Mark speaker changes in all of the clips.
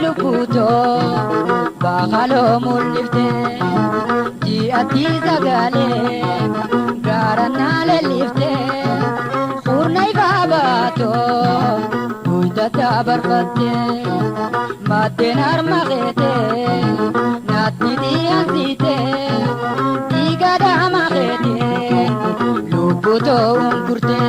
Speaker 1: luputo bakalo mulifte ji'ati sagale garana lelifte khurnay babato uyta tabarfatte madden armaqete natiti ansite igada maqete luputo ungurte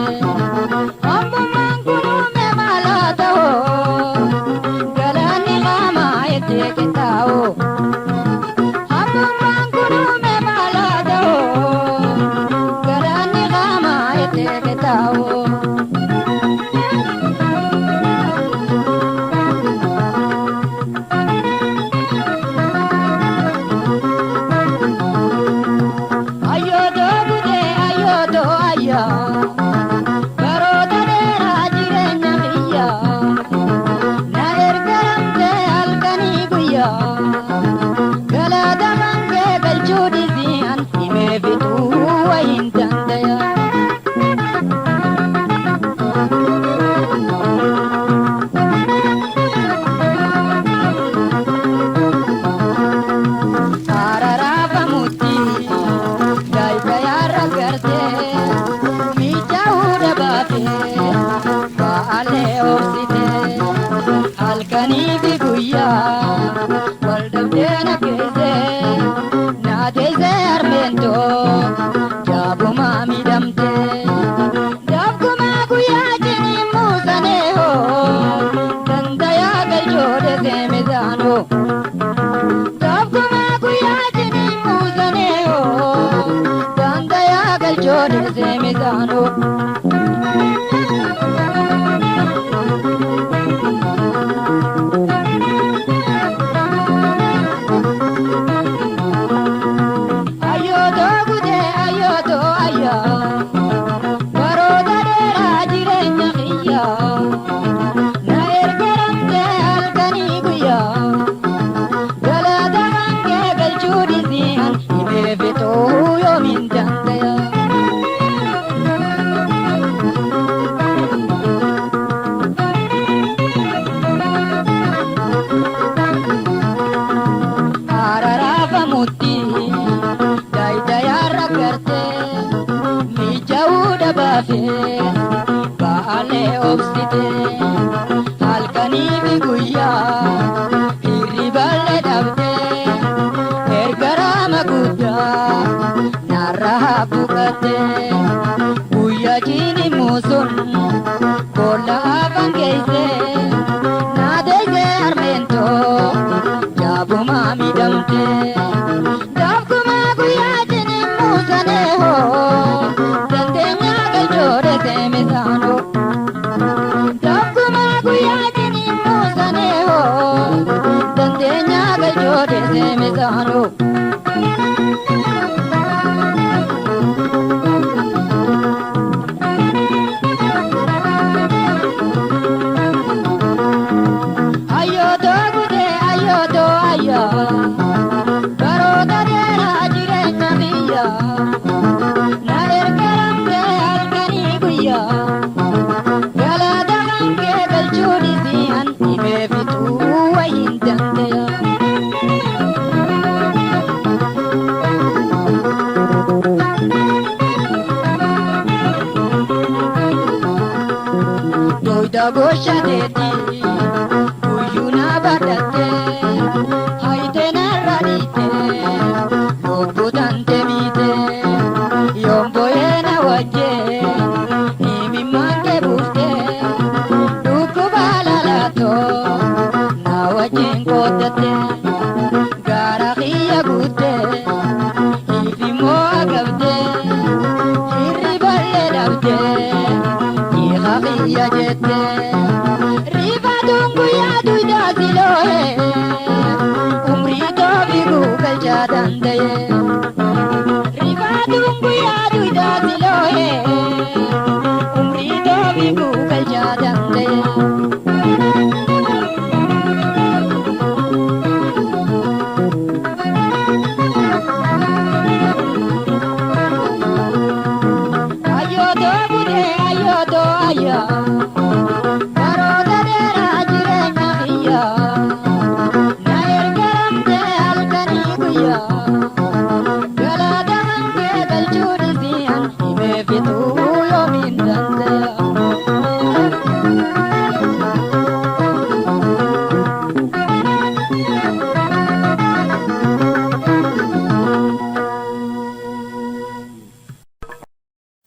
Speaker 1: halkanii fi guyyaa wal dhabdeen akkeesse naateesse harmeentoo jaabumaa miidhamte dabkumaa guyyaa jiniin muusane hoo dandayaa galchoodhe seemisaanoo dabkumaa guyyaa jiniin muusane hoo dandayaa galchoodhe seemisaanoo. Baale obsite halkanii fi guyyaa hirriballe dhabde ergaraama guddaa narraa buqatte guyyaa jini muusun boolla afaan geesse naateesse harmeentoo jaabumaa miidhamte dabkumaa guyyaa jini muusane hoo dandeenya galchoodhe seemisaanoo dabkumaa guyyaa jini muusane hoo dandeenya galchoodhe seemisaanoo. Baroota dheeraa jireenya biyyaa na ergaramte halkanii guyyaa galata hangee galchuu dhisiihan himee fixuu wayiin dandeenya. Doyda gooshateetii guyyuu na badhattee. Na wajjin qooddate